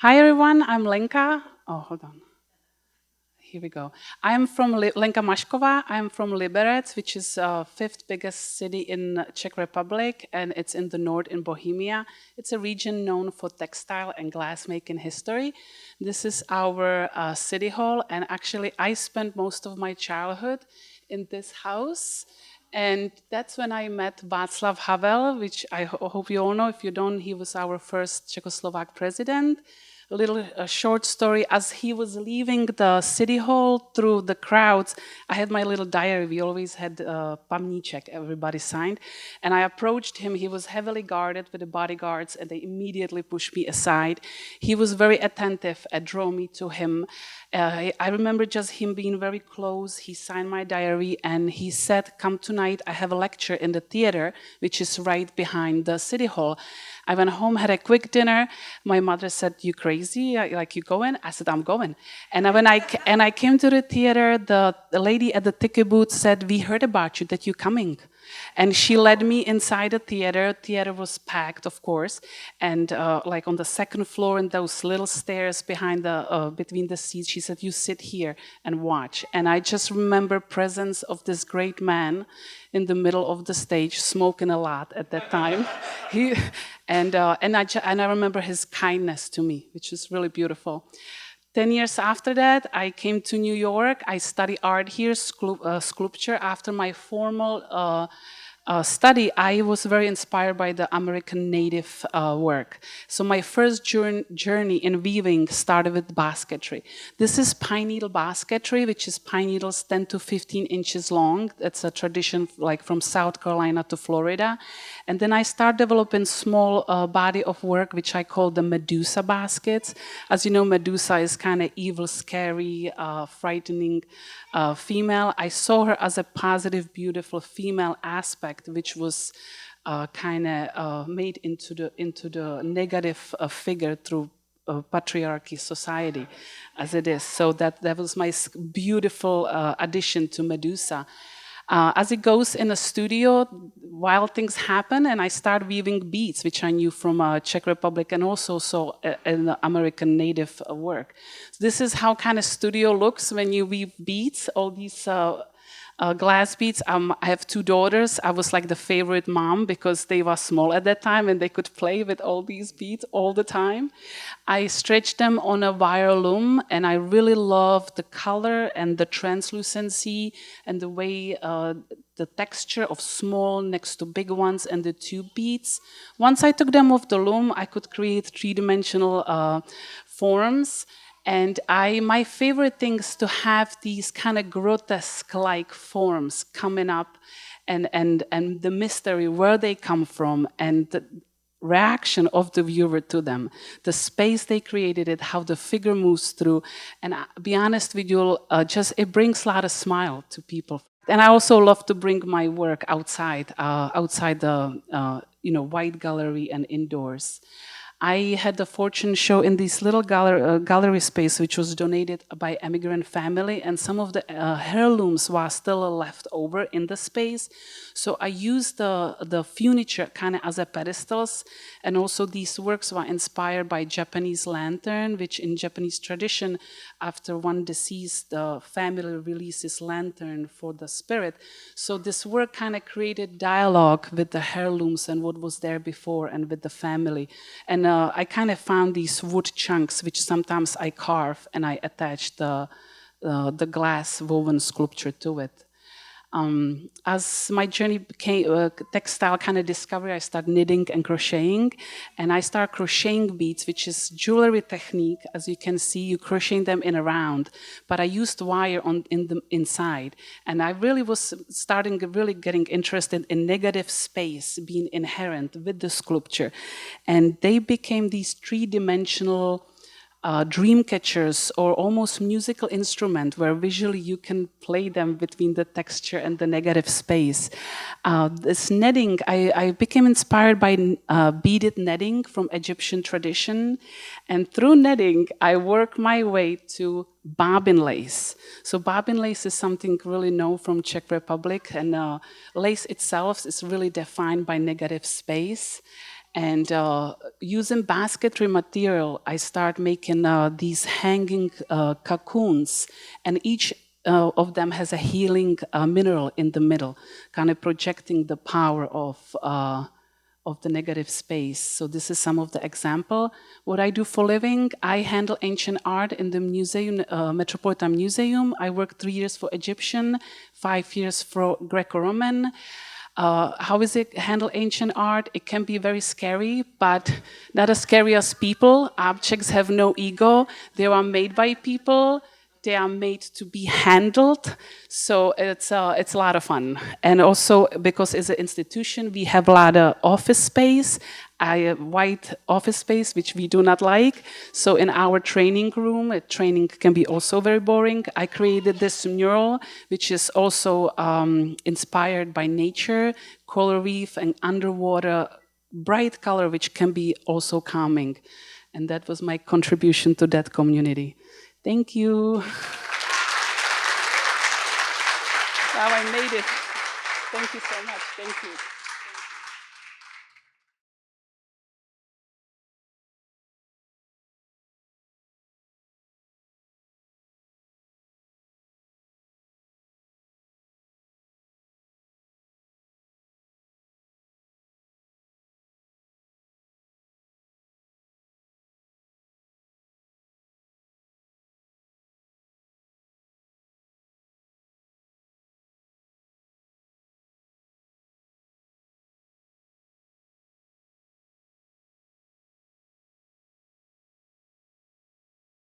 Hi everyone, I'm Lenka. Oh, hold on. Here we go. I'm from Lenka Mašková. I'm from Liberec, which is fifth biggest city in Czech Republic, and it's in the north in Bohemia. It's a region known for textile and glassmaking history. This is our city hall, and actually I spent most of my childhood in this house. And that's when I met Václav Havel, which I hope you all know. If you don't, he was our first Czechoslovak president. A short story. As he was leaving the city hall through the crowds, I had my little diary. We always had pamníček, everybody signed. And I approached him. He was heavily guarded with the bodyguards, and they immediately pushed me aside. He was very attentive and drew me to him. I remember just him being very close. He signed my diary, and he said, "Come tonight, I have a lecture in the theater, which is right behind the city hall." I went home, had a quick dinner. My mother said, "You crazy? Like, you going?" I said, "I'm going." And I came to the theater, the lady at the ticket booth said, "We heard about you, that you're coming." And she led me inside the theater. Theater was packed, of course, and like on the second floor, in those little stairs behind between the seats, she said, "You sit here and watch." And I just remember presence of this great man in the middle of the stage, smoking a lot at that time. he, and I remember his kindness to me, which is really beautiful. 10 years after that, I came to New York. I studied art here, sculpture. After my formal study, I was very inspired by the American native work. So my first journey in weaving started with basketry. This is pine needle basketry, which is pine needles 10 to 15 inches long. It's a tradition like from South Carolina to Florida. And then I started developing small body of work, which I call the Medusa baskets. As you know, Medusa is kind of evil, scary, frightening female. I saw her as a positive, beautiful female aspect, which was kind of made into the negative figure through patriarchy society, as it is. So that was my beautiful addition to Medusa. As it goes in a studio, wild things happen, and I start weaving beads, which I knew from Czech Republic and also saw in the American native work. This is how kind of studio looks when you weave beads, all these glass beads. I have two daughters. I was like the favorite mom because they were small at that time and they could play with all these beads all the time. I stretched them on a wire loom, and I really loved the color and the translucency and the way the texture of small next to big ones and the tube beads. Once I took them off the loom, I could create three-dimensional forms. And my favorite thing is to have these kind of grotesque-like forms coming up, and the mystery, where they come from, and the reaction of the viewer to them, the space they created it, how the figure moves through. And be honest with you, it brings a lot of smile to people. And I also love to bring my work outside the white gallery and indoors. I had the fortune show in this little gallery space, which was donated by immigrant family, and some of the heirlooms were still left over in the space. So I used the furniture kind of as a pedestals, and also these works were inspired by Japanese lantern, which in Japanese tradition, after one deceased, the family releases lantern for the spirit. So this work kind of created dialogue with the heirlooms and what was there before and with the family. And I kind of found these wood chunks, which sometimes I carve, and I attach the glass woven sculpture to it. As my journey became textile kind of discovery, I started knitting and crocheting, and I started crocheting beads, which is jewelry technique. As you can see, you crochet them in a round, but I used wire in the inside, and I really was really getting interested in negative space being inherent with the sculpture, and they became these three-dimensional dream catchers, or almost musical instrument where visually you can play them between the texture and the negative space. This netting, I became inspired by beaded netting from Egyptian tradition, and through netting I worked my way to bobbin lace. So bobbin lace is something really known from Czech Republic, and lace itself is really defined by negative space. And using basketry material, I start making these hanging cocoons, and each of them has a healing mineral in the middle, kind of projecting the power of the negative space. So this is some of the example. What I do for living, I handle ancient art in the museum, Metropolitan Museum. I worked 3 years for Egyptian, 5 years for Greco-Roman. How is it handle ancient art? It can be very scary, but not as scary as people. Objects have no ego. They are made by people. They are made to be handled, so it's a lot of fun. And also, because it's an institution, we have a lot of office space, white office space, which we do not like. So in our training room, training can be also very boring. I created this mural, which is also inspired by nature, coral reef and underwater, bright color, which can be also calming. And that was my contribution to that community. Thank you. Now I made it. Thank you so much. Thank you.